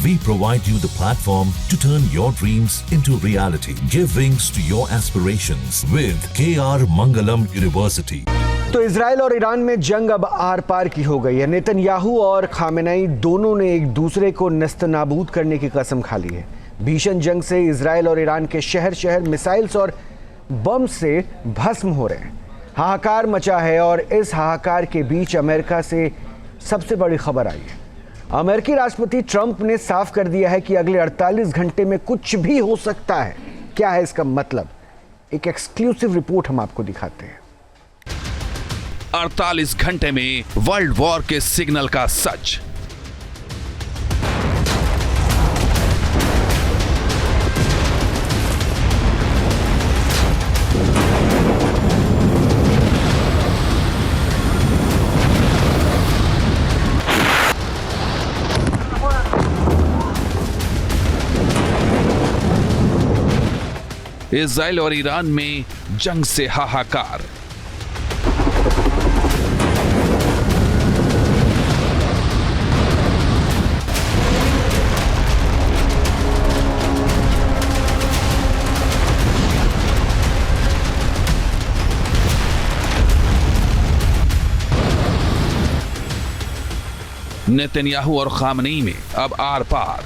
We provide you the platform to turn your dreams into reality. Give wings to your aspirations with KR Mangalam University. तो Israel और Iran में जंग अब are पार की हो गई है। नेतन्याहू और खामेनेई दोनों ने एक दूसरे को नेस्तनाबूद करने की कसम खा ली है। भीषण जंग से इजराइल और ईरान के शहर शहर मिसाइल्स और बम से भस्म हो रहे हैं। हाहाकार मचा है और इस हाहाकार के बीच अमेरिका से सबसे बड़ी खबर आई है। अमेरिकी राष्ट्रपति ट्रंप ने साफ कर दिया है कि अगले 48 घंटे में कुछ भी हो सकता है। क्या है इसका मतलब? एक एक्सक्लूसिव रिपोर्ट हम आपको दिखाते हैं। 48 घंटे में वर्ल्ड वॉर के सिग्नल का सच। इजराइल और ईरान में जंग से हाहाकार। नेतन्याहू और खामेनेई में अब आर पार।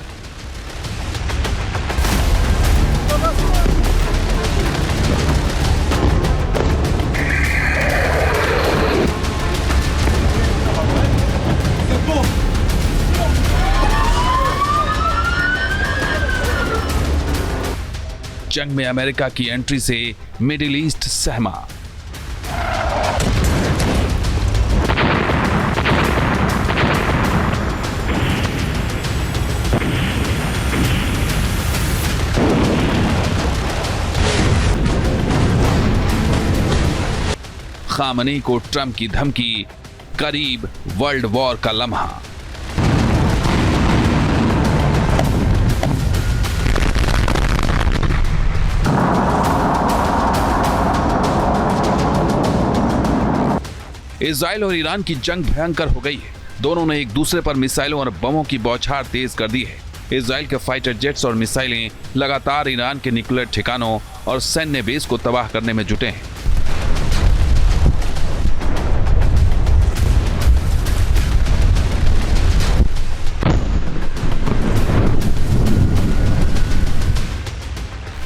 जंग में अमेरिका की एंट्री से मिडिल ईस्ट सहमा। खामेनेई को ट्रंप की धमकी, करीब वर्ल्ड वॉर का लम्हा। इजराइल और ईरान की जंग भयंकर हो गई है। दोनों ने एक दूसरे पर मिसाइलों और बमों की बौछार तेज कर दी है। इजराइल के फाइटर जेट्स और मिसाइलें लगातार ईरान के न्यूक्लियर ठिकानों और सैन्य बेस को तबाह करने में जुटे हैं।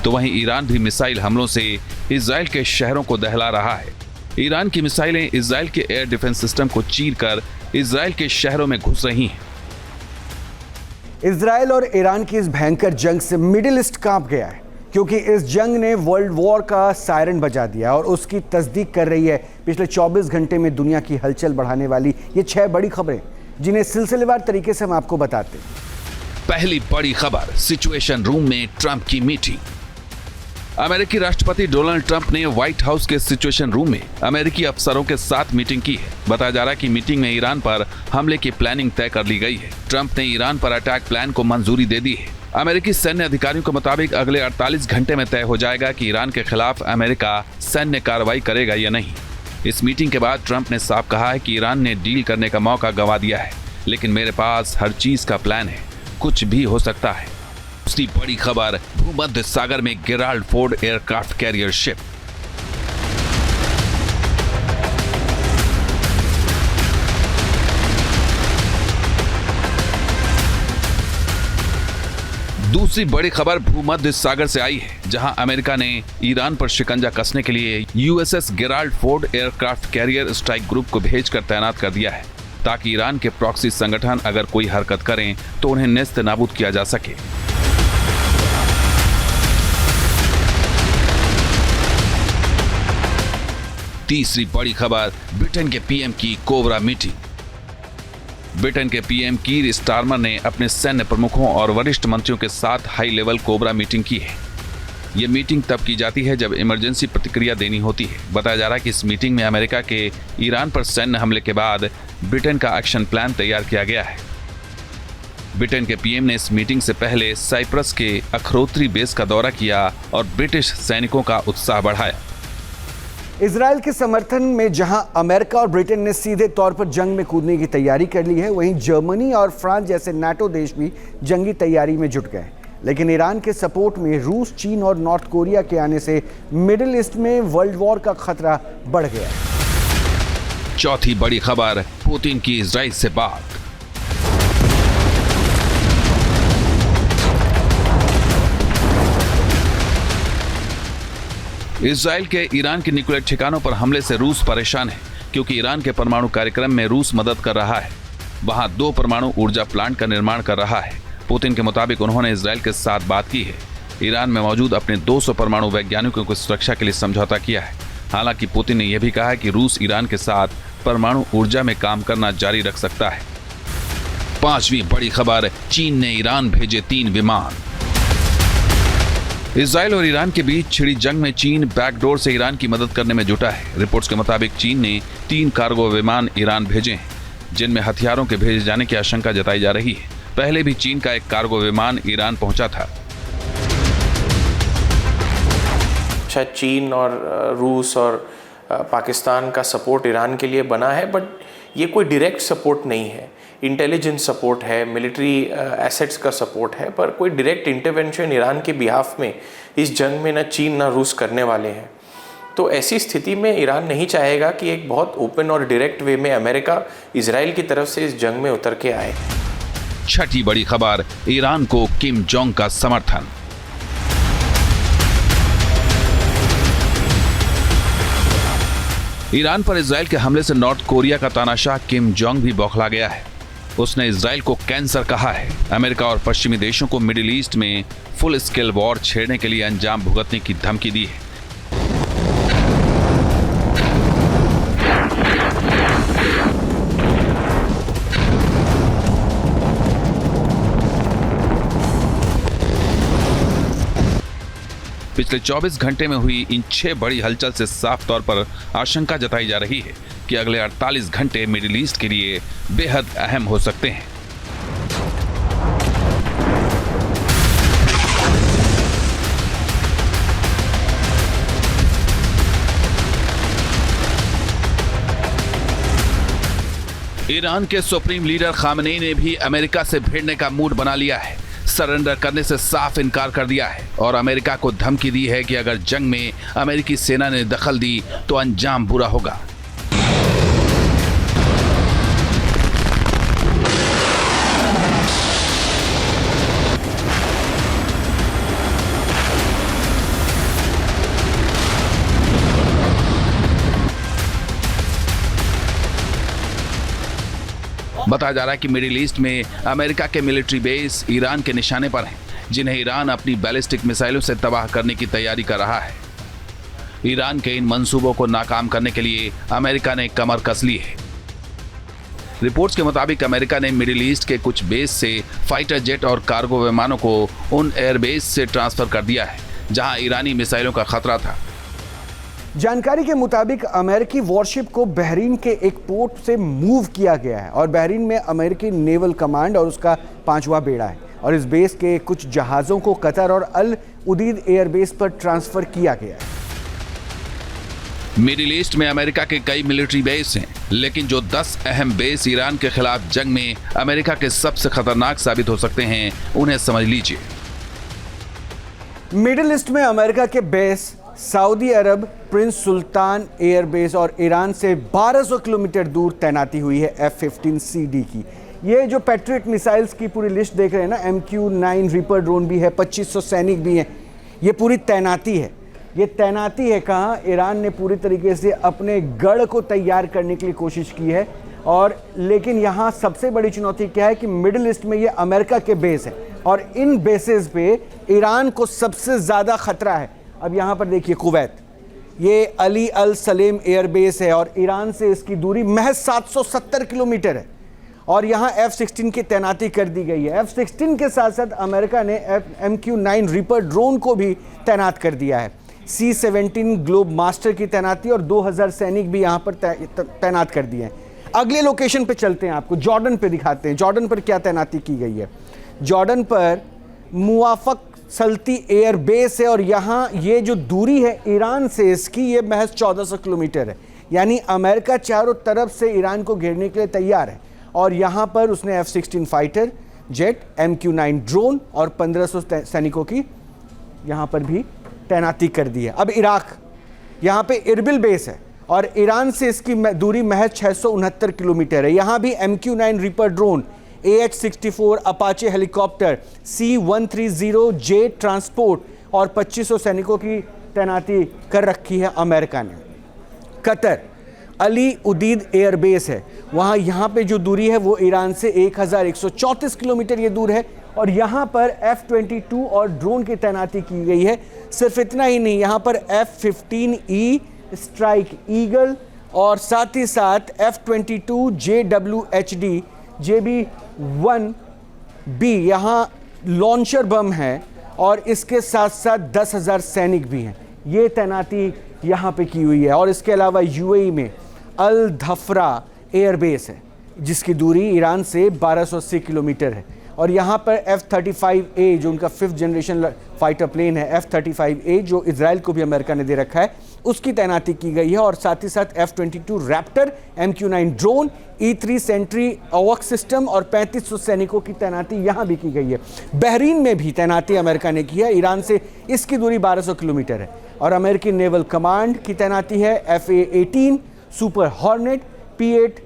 तो वहीं ईरान भी मिसाइल हमलों से इजराइल के शहरों को दहला रहा है। ईरान की मिसाइलें इजराइल के एयर डिफेंस सिस्टम को चीरकर इजराइल के शहरों में घुस रही हैं। इजराइल और ईरान की इस भयंकर जंग से मिडिल ईस्ट कांप गया है, क्योंकि इस जंग ने वर्ल्ड वॉर का सायरन बजा दिया और उसकी तस्दीक कर रही है पिछले 24 घंटे में दुनिया की हलचल बढ़ाने वाली ये 6 बड़ी खबरें, जिन्हें सिलसिलेवार तरीके से हम आपको बताते हैं। पहली बड़ी खबर, सिचुएशन रूम में ट्रंप की मीटिंग। अमेरिकी राष्ट्रपति डोनाल्ड ट्रंप ने व्हाइट हाउस के सिचुएशन रूम में अमेरिकी अफसरों के साथ मीटिंग की है। बताया जा रहा है कि मीटिंग में ईरान पर हमले की प्लानिंग तय कर ली गई है। ट्रंप ने ईरान पर अटैक प्लान को मंजूरी दे दी है। अमेरिकी सैन्य अधिकारियों के मुताबिक अगले 48 घंटे में तय हो जाएगा कि ईरान के खिलाफ अमेरिका सैन्य कार्रवाई करेगा या नहीं। इस मीटिंग के बाद ट्रंप ने साफ कहा है कि ईरान ने डील करने का मौका गंवा दिया है, लेकिन मेरे पास हर चीज का प्लान है, कुछ भी हो सकता है। दूसरी बड़ी खबर, भूमध्य सागर में Gerald Ford aircraft carrier ship. दूसरी बड़ी खबर भूमध्य सागर से आई है, जहां अमेरिका ने ईरान पर शिकंजा कसने के लिए USS Gerald Ford aircraft carrier strike group को भेजकर तैनात कर दिया है, ताकि ईरान के प्रॉक्सी संगठन अगर कोई हरकत करें तो उन्हें नेस्त नाबूद किया जा सके। तीसरी बड़ी खबर, ब्रिटेन के पीएम की कोबरा मीटिंग। ब्रिटेन के पीएम कीर स्टारमर ने अपने सैन्य प्रमुखों और वरिष्ठ मंत्रियों के साथ हाई लेवल कोबरा मीटिंग की है। यह मीटिंग तब की जाती है जब इमरजेंसी प्रतिक्रिया देनी होती है। बताया जा रहा है कि इस मीटिंग में अमेरिका के ईरान पर सैन्य हमले के बाद ब्रिटेन का एक्शन प्लान तैयार किया गया है। ब्रिटेन के पीएम ने इस मीटिंग से पहले साइप्रस के अखरोत्री बेस का दौरा किया और ब्रिटिश सैनिकों का उत्साह बढ़ाया। इजराइल के समर्थन में जहां अमेरिका और ब्रिटेन ने सीधे तौर पर जंग में कूदने की तैयारी कर ली है, वहीं जर्मनी और फ्रांस जैसे नाटो देश भी जंगी तैयारी में जुट गए। लेकिन ईरान के सपोर्ट में रूस, चीन और नॉर्थ कोरिया के आने से मिडिल ईस्ट में वर्ल्ड वॉर का खतरा बढ़ गया है। चौथी बड़ी खबर, पुतिन की इजराइल से बात। इजराइल के ईरान के न्यूक्लियर ठिकानों पर हमले से रूस परेशान है, क्योंकि ईरान के परमाणु कार्यक्रम में रूस मदद कर रहा है। वहां 2 परमाणु ऊर्जा प्लांट का निर्माण कर रहा है। पुतिन के मुताबिक उन्होंने इजराइल के साथ बात की है। ईरान में मौजूद अपने 200 परमाणु वैज्ञानिकों की सुरक्षा के लिए समझौता किया है। हालांकि पुतिन ने यह भी कहा है कि रूस ईरान के साथ परमाणु ऊर्जा में काम करना जारी रख सकता है। 5वीं बड़ी खबर, चीन ने ईरान भेजे 3 विमान। इजराइल और ईरान के बीच छिड़ी जंग में चीन बैकडोर से ईरान की मदद करने में जुटा है। रिपोर्ट्स के मुताबिक चीन ने 3 कार्गो विमान ईरान भेजे हैं, जिनमें हथियारों के भेजे जाने की आशंका जताई जा रही है। पहले भी चीन का एक कार्गो विमान ईरान पहुंचा था। शायद चीन और रूस और पाकिस्तान का सपोर्ट ईरान के लिए बना है, बट ये कोई डायरेक्ट सपोर्ट नहीं है। इंटेलिजेंस सपोर्ट है, मिलिट्री एसेट्स का सपोर्ट है, पर कोई डायरेक्ट इंटरवेंशन ईरान के बिहाफ में इस जंग में न चीन न रूस करने वाले हैं। तो ऐसी स्थिति में ईरान नहीं चाहेगा कि एक बहुत ओपन और डायरेक्ट वे में अमेरिका इजराइल की तरफ से इस जंग में उतर के आए। छठी बड़ी खबर, ईरान को किम जोंग का समर्थन। ईरान पर इजराइल के हमले से नॉर्थ कोरिया का तानाशाह किम जोंग भी बौखला गया है। उसने इजराइल को कैंसर कहा है। अमेरिका और पश्चिमी देशों को मिडिल ईस्ट में फुल स्केल वॉर छेड़ने के लिए अंजाम भुगतने की धमकी दी है। पिछले 24 घंटे में हुई इन 6 बड़ी हलचल से साफ तौर पर आशंका जताई जा रही है कि अगले 48 घंटे मिडिल ईस्ट के लिए बेहद अहम हो सकते हैं। ईरान के सुप्रीम लीडर खामेनेई ने भी अमेरिका से भिड़ने का मूड बना लिया है। सरेंडर करने से साफ इनकार कर दिया है और अमेरिका को धमकी दी है कि अगर जंग में अमेरिकी सेना ने दखल दी तो अंजाम बुरा होगा। बताया जा रहा है कि मिडिल ईस्ट में अमेरिका के मिलिट्री बेस ईरान के निशाने पर हैं, जिन्हें ईरान अपनी बैलिस्टिक मिसाइलों से तबाह करने की तैयारी कर रहा है। ईरान के इन मंसूबों को नाकाम करने के लिए अमेरिका ने कमर कस ली है। रिपोर्ट्स के मुताबिक अमेरिका ने मिडिल ईस्ट के कुछ बेस से फाइटर जेट और कार्गो विमानों को उन एयरबेस से ट्रांसफर कर दिया है जहां ईरानी मिसाइलों का खतरा था। जानकारी के मुताबिक अमेरिकी वॉरशिप को बहरीन के एक पोर्ट से मूव किया गया है और बहरीन में अमेरिकी नेवल कमांड और उसका 5वां बेड़ा है और इस बेस के कुछ जहाज़ों को कतर और अल उदीद एयरबेस पर ट्रांसफर किया गया है। मिडिल ईस्ट में अमेरिका के कई मिलिट्री बेस हैं, लेकिन जो 10 अहम बेस ईरान के खिलाफ जंग में अमेरिका के सबसे खतरनाक साबित हो सकते हैं, उन्हें समझ लीजिए। मिडिल ईस्ट में अमेरिका के बेस सऊदी अरब प्रिंस सुल्तान एयरबेस और ईरान से 1200 किलोमीटर दूर तैनाती हुई है F-15CD की। ये जो पैट्रियट मिसाइल्स की पूरी लिस्ट देख रहे हैं ना, MQ-9 रीपर ड्रोन भी है, 2500 सैनिक भी हैं, ये पूरी तैनाती है। ये तैनाती है कहाँ? ईरान ने पूरी तरीके से अपने गढ़ को तैयार करने के लिए कोशिश की है। और लेकिन यहाँ सबसे बड़ी चुनौती क्या है कि मिडिल ईस्ट में ये अमेरिका के बेस है और इन बेसेस पे ईरान को सबसे ज़्यादा खतरा है। अब यहाँ पर देखिए कुवैत, ये अली अल सलेम एयरबेस है और ईरान से इसकी दूरी महज 770 किलोमीटर है और यहाँ F-16 की तैनाती कर दी गई है। F-16 के साथ साथ अमेरिका ने MQ-9 रीपर ड्रोन को भी तैनात कर दिया है। C-17 ग्लोब मास्टर की तैनाती और 2000 सैनिक भी यहाँ पर तैनात कर दिए हैं। अगले लोकेशन पे चलते हैं, आपको जॉर्डन पे दिखाते हैं। जॉर्डन पर क्या तैनाती की गई है। जॉर्डन पर मुवाफक सल्ती एयर बेस है और यहाँ ये जो दूरी है ईरान से इसकी, ये महज 1400 किलोमीटर है। यानी अमेरिका चारों तरफ से ईरान को घेरने के लिए तैयार है। और यहाँ पर उसने F-16 fighter jet, MQ-9 drone और 1500 सैनिकों की यहाँ पर भी तैनाती कर दी है। अब इराक, यहाँ पे इरबिल बेस है और ईरान से इसकी दूरी महज 669 किलोमीटर है। यहाँ भी MQ-9 reaper drone, AH-64 Apache helicopter, C-130J transport और 2500 सैनिकों की तैनाती कर रखी है अमेरिका ने। कतर अली उदीद एयरबेस है, वहाँ यहाँ पे जो दूरी है वो ईरान से 1134 किलोमीटर ये दूर है और यहाँ पर F-22 और ड्रोन की तैनाती की गई है। सिर्फ इतना ही नहीं, यहाँ पर F-15E स्ट्राइक ईगल और साथ ही साथ F-22 JWHD JB-1B यहाँ लॉन्चर बम है और इसके साथ साथ 10,000 सैनिक भी हैं। ये तैनाती यहाँ पे की हुई है। और इसके अलावा UAE में अल धफरा एयरबेस है जिसकी दूरी ईरान से 1280 किलोमीटर है और यहाँ पर F-35A जो उनका 5th जनरेशन फाइटर प्लेन है, F-35A जो इजराइल को भी अमेरिका ने दे रखा है, उसकी तैनाती की गई है। और साथ ही साथ F-22 Raptor, MQ-9 drone, E-3 sentry अवॉक सिस्टम और 3500 सैनिकों की तैनाती यहाँ भी की गई है। बहरीन में भी तैनाती अमेरिका ने की है, ईरान से इसकी दूरी 1200 किलोमीटर है। और अमेरिकी नेवल कमांड की तैनाती है FA-18 super hornet, P-8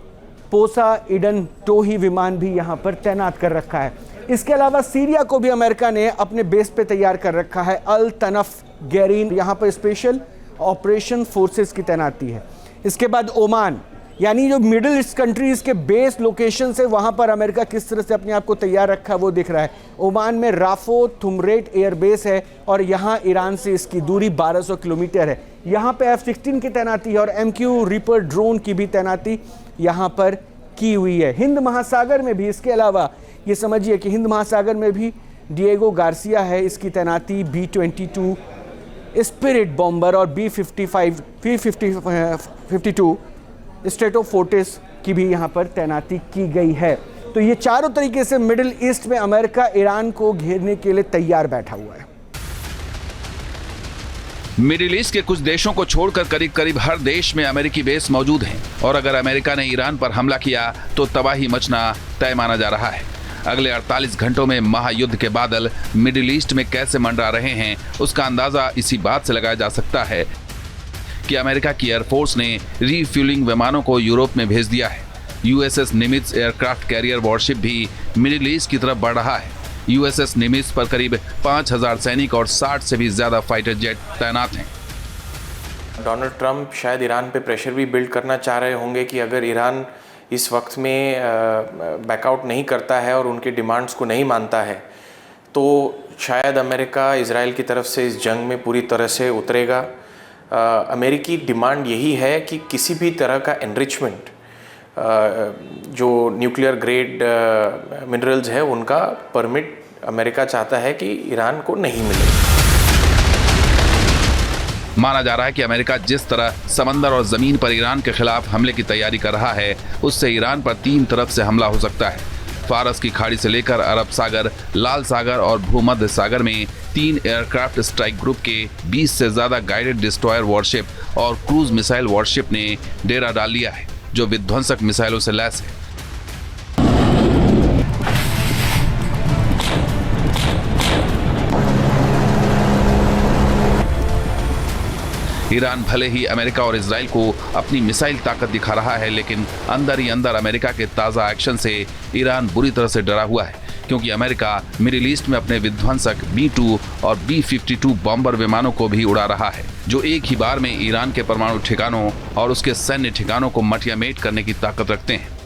Poseidon टोही विमान भी यहाँ पर तैनात कर रखा है। इसके अलावा सीरिया को भी अमेरिका ने अपने बेस पे तैयार कर रखा है। अल तनफ गैरीन, यहाँ पर स्पेशल ऑपरेशन फोर्सेस की तैनाती है। इसके बाद ओमान, यानी जो मिडिल ईस्ट कंट्रीज़ के बेस लोकेशन से वहाँ पर अमेरिका किस तरह से अपने आप को तैयार रखा है वो दिख रहा है। ओमान में राफो थुमरेट एयरबेस है और यहाँ ईरान से इसकी दूरी 1200 किलोमीटर है। यहाँ पे F-16 की तैनाती है और MQ रीपर ड्रोन की भी तैनाती यहाँ पर की हुई है। हिंद महासागर में भी, इसके अलावा ये समझिए कि हिंद महासागर में भी डिएगो गार्सिया है, इसकी तैनाती B-22 स्पिरिट बॉम्बर और B-52 स्ट्रेटोफोर्टिस की भी यहाँ पर तैनाती की गई है। तो ये चारों तरीके से मिडिल ईस्ट में अमेरिका ईरान को घेरने के लिए तैयार बैठा हुआ है। मिडिल ईस्ट के कुछ देशों को छोड़कर करीब करीब हर देश में अमेरिकी बेस मौजूद हैं और अगर अमेरिका ने ईरान पर हमला किया तो तबाही मचना तय माना जा रहा है। अगले 48 घंटों में महायुद्ध के बादल मिडिल ईस्ट में कैसे मंडरा रहे हैं उसका अंदाजा इसी बात से लगाया जा सकता है कि अमेरिका की एयरफोर्स ने रीफ्यूलिंग विमानों को यूरोप में भेज दिया है। USS निमित्ज एयरक्राफ्ट कैरियर वॉरशिप भी मिडिल ईस्ट की तरफ बढ़ रहा है। USS निमित्ज पर करीब 5000 सैनिक और 60 से भी ज्यादा फाइटर जेट तैनात हैं। डोनाल्ड ट्रंप शायद ईरान पे प्रेशर भी बिल्ड करना चाह रहे होंगे कि अगर ईरान इस वक्त में बैकआउट नहीं करता है और उनकी डिमांड्स को नहीं मानता है तो शायद अमेरिका इजराइल की तरफ से इस जंग में पूरी तरह से उतरेगा। अमेरिकी डिमांड यही है कि किसी भी तरह का एनरिचमेंट जो न्यूक्लियर ग्रेड मिनरल्स है उनका परमिट अमेरिका चाहता है कि ईरान को नहीं मिले। माना जा रहा है कि अमेरिका जिस तरह समंदर और जमीन पर ईरान के खिलाफ हमले की तैयारी कर रहा है उससे ईरान पर 3 तरफ से हमला हो सकता है। फारस की खाड़ी से लेकर अरब सागर, लाल सागर और भूमध्य सागर में 3 एयरक्राफ्ट स्ट्राइक ग्रुप के 20 से ज्यादा गाइडेड डिस्ट्रॉयर वॉरशिप और क्रूज मिसाइल वॉरशिप ने डेरा डाल लिया है जो विध्वंसक मिसाइलों से लैस है। ईरान भले ही अमेरिका और इजराइल को अपनी मिसाइल ताकत दिखा रहा है लेकिन अंदर ही अंदर अमेरिका के ताज़ा एक्शन से ईरान बुरी तरह से डरा हुआ है क्योंकि अमेरिका मिडिल ईस्ट में अपने विध्वंसक B-2 और B-52 बॉम्बर विमानों को भी उड़ा रहा है जो एक ही बार में ईरान के परमाणु ठिकानों और उसके सैन्य ठिकानों को मटियामेट करने की ताकत रखते हैं।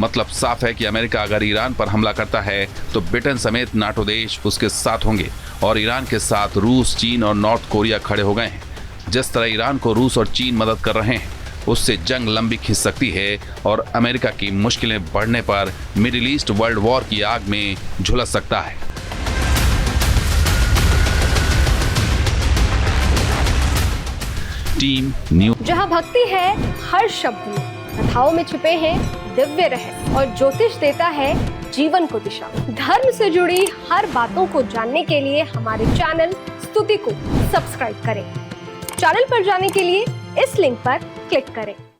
मतलब साफ है कि अमेरिका अगर ईरान पर हमला करता है तो ब्रिटेन समेत नाटो देश उसके साथ होंगे और ईरान के साथ रूस, चीन और नॉर्थ कोरिया खड़े हो गए हैं। जिस तरह ईरान को रूस और चीन मदद कर रहे हैं उससे जंग लंबी खिंच सकती है और अमेरिका की मुश्किलें बढ़ने पर मिडिल ईस्ट वर्ल्ड वॉर की आग में झुलस सकता है। टीम न्यूज़, जहां भक्ति है हर शब्द में, कथाओं में छुपे हैं दिव्य रहे और ज्योतिष देता है जीवन को दिशा। धर्म से जुड़ी हर बातों को जानने के लिए हमारे चैनल स्तुति को सब्सक्राइब करें। चैनल पर जाने के लिए इस लिंक पर क्लिक करें।